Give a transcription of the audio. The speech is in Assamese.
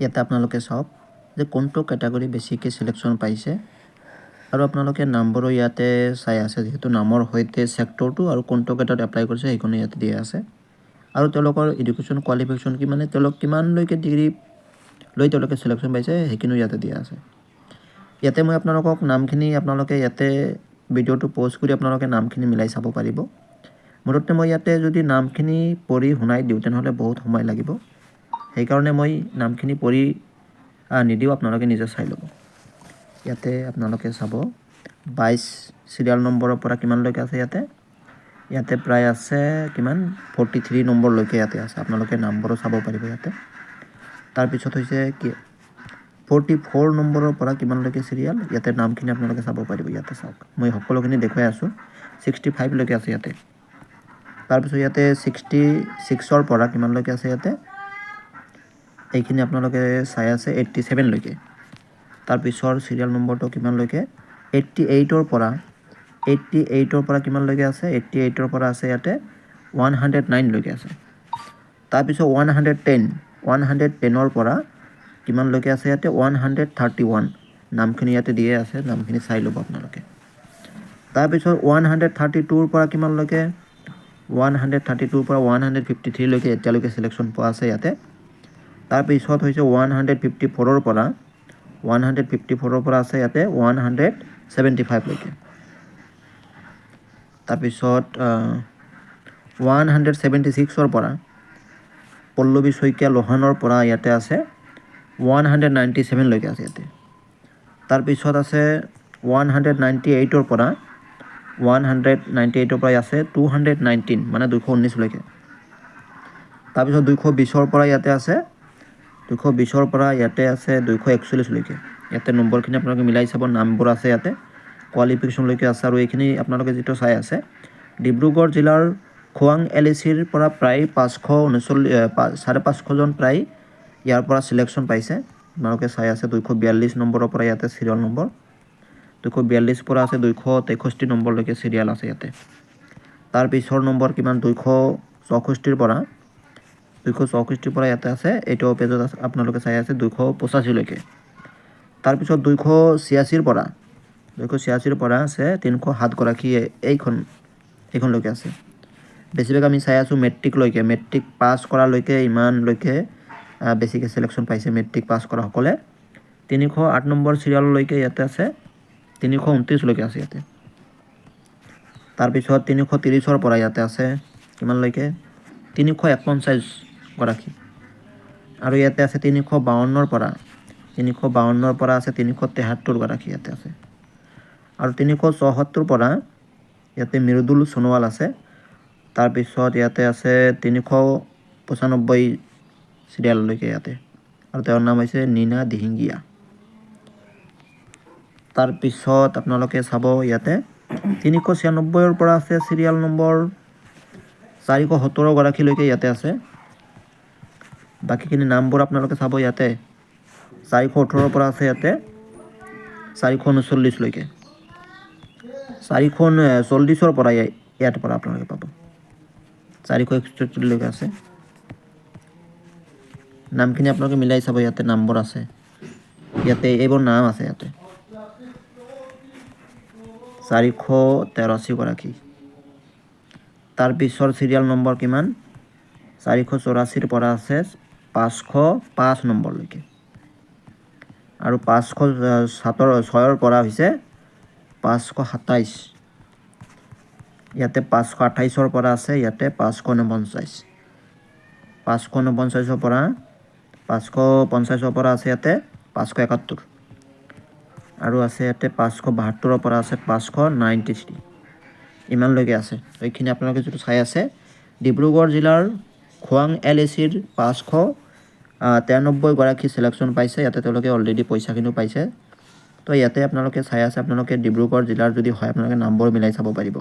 ইয়াতে আপোনালোকে চাওক যে কোনটো কেটাগৰী বেছিকৈ চিলেকশ্যন পাইছে আৰু আপোনালোকে নাম্বাৰো ইয়াতে চাই আছে যেহেতু নামৰ সৈতে ছেক্টৰটো আৰু কোনটো কেটাত এপ্লাই কৰিছে সেইখিনি ইয়াতে দিয়া আছে আৰু তেওঁলোকৰ এডুকেশ্যন কোৱালিফিকেশ্যন কি মানে তেওঁলোক কিমানলৈকে ডিগ্ৰী লৈ তেওঁলোকে চিলেকশ্যন পাইছে সেইখিনিও ইয়াতে দিয়া আছে ইয়াতে মই আপোনালোকক নামখিনি আপোনালোকে ইয়াতে ভিডিঅ'টো প'জ কৰি আপোনালোকে নামখিনি মিলাই চাব পাৰিব মুঠতে মই ইয়াতে যদি নামখিনি পঢ়ি শুনাই দিওঁ তেনেহ'লে বহুত সময় লাগিব সেইকাৰণে মই নামখিনি পঢ়ি নিদিওঁ আপোনালোকে নিজে চাই ল'ব ইয়াতে আপোনালোকে চাব 22 সিৰিয়াল নম্বৰৰ পৰা কিমানলৈকে আছে ইয়াতে প্ৰায় আছে কিমান 43 নম্বৰলৈকে ইয়াতে আছে আপোনালোকে নম্বৰো চাব পাৰিব ইয়াতে তাৰপিছত হৈছে কি 44 নম্বৰৰ পৰা কিমানলৈকে সিৰিয়াল ইয়াতে নামখিনি আপোনালোকে চাব পাৰিব ইয়াতে চাওক মই সকলোখিনি দেখুৱাই আছোঁ 65 লৈকে আছে ইয়াতে তাৰপিছত ইয়াতে 66ৰ পৰা কিমানলৈকে আছে ইয়াতে এইখিনি আপোনালোকে চাই আছে 87 লৈকে তাৰপিছৰ সিৰিয়াল নম্বৰটো কিমানলৈকে 88ৰ পৰা কিমানলৈকে আছে 88ৰ পৰা আছে ইয়াতে 109 লৈকে আছে তাৰপিছত 110ৰ পৰা কিমানলৈকে আছে ইয়াতে 131 নামখিনি ইয়াতে দিয়ে আছে নামখিনি চাই ল'ব আপোনালোকে তাৰপিছত 132ৰ পৰা কিমানলৈকে 132ৰ পৰা 153 লৈকে এতিয়ালৈকে সিলেকশ্যন পোৱা আছে ইয়াতে তাৰপিছত হৈছে 154ৰ পৰা 154ৰ পৰা আছে ইয়াতে 175 লৈকে তাৰপিছত 176ৰ পৰা পল্লৱী শইকীয়া লোহানৰ পৰা ইয়াতে আছে 197 লৈকে আছে ইয়াতে তাৰপিছত আছে 198ৰ পৰা 198ৰ পৰা আছে 219 মানে 219 লৈকে তাৰপিছত 220ৰ পৰা ইয়াতে আছে 220ৰ পৰা ইয়াতে আছে 241 লৈকে ইয়াতে নম্বৰখিনি আপোনালোকে মিলাই চাব নামবোৰ আছে ইয়াতে কোৱালিফিকেশ্যন লৈকে আছে আৰু এইখিনি আপোনালোকে যেটো চাই আছে ডিব্ৰুগড় জিলাৰ খোৱাং LACৰ পৰা প্ৰায় 539 জন প্ৰায় ইয়াৰ পৰা সিলেকশ্যন পাইছে আপোনালোকে চাই আছে 242 নম্বৰৰ পৰা ইয়াতে সিৰিয়াল নম্বৰ 242 পৰা আছে 263 নম্বৰলৈকে সিৰিয়াল আছে ইয়াতে তাৰ পিছৰ নম্বৰ কিমান 264 পৰা ইয়াতে আছে এইটো পেজত আপোনালোকে চাই আছে 285 লৈকে তাৰ পিছত 286ৰ পৰা আছে 307 গৰাকী এইখনলৈকে আছে বেছিভাগ আমি চাই আছোঁ মেট্ৰিক পাছ কৰালৈকে ইমানলৈকে বেছিকৈ সিলেকশ্যন পাইছে মেট্ৰিক পাছ কৰা সকলে 308 নম্বৰ সিৰিয়াললৈকে ইয়াতে আছে 329 লৈকে আছে ইয়াতে তাৰপিছত 330ৰ পৰা ইয়াতে আছে কিমানলৈকে 349 গৰাকী আৰু ইয়াতে আছে 352ৰ পৰা আছে 373 গৰাকী ইয়াতে আছে আৰু 374 পৰা ইয়াতে মৃদুল সোণোৱাল আছে তাৰপিছত ইয়াতে আছে 395 সিৰিয়াললৈকে ইয়াতে আৰু তেওঁৰ নাম হৈছে নীনা দিহিঙ্গীয়া তাৰপিছত আপোনালোকে চাব ইয়াতে 396ৰ পৰা আছে সিৰিয়াল নম্বৰ 417 গৰাকীলৈকে ইয়াতে আছে বাকিখিনি নামবোৰ আপোনালোকে চাব ইয়াতে 418ৰ পৰা আছে ইয়াতে 439 লৈকে 440ৰ পৰা ইয়াৰ পৰা আপোনালোকে পাব 461 লৈকে আছে নামখিনি আপোনালোকে মিলাই চাব ইয়াতে নম্বৰ আছে ইয়াতে এইবোৰ নাম আছে ইয়াতে 483 গৰাকী তাৰ পিছৰ সিৰিয়াল নম্বৰ কিমান 484ৰ পৰা আছে 505 নম্বৰলৈকে আৰু 506ৰ পৰা হৈছে 527 ইয়াতে 528ৰ পৰা আছে ইয়াতে 549ৰ পৰা 550ৰ পৰা আছে ইয়াতে 571 আৰু আছে ইয়াতে 572ৰ পৰা আছে 593 ইমানলৈকে আছে এইখিনি আপোনালোকে যেটো চাই আছে ডিব্ৰুগড় জিলাৰ খোৱাং LACৰ 593 গৰাকী সিলেকশ্যন পাইছে ইয়াতে তেওঁলোকে অলৰেডি পইচাখিনিও পাইছে তো ইয়াতে আপোনালোকে চাই আছে আপোনালোকে ডিব্ৰুগড় জিলাৰ যদি হয় আপোনালোকে নম্বৰ মিলাই চাব পাৰিব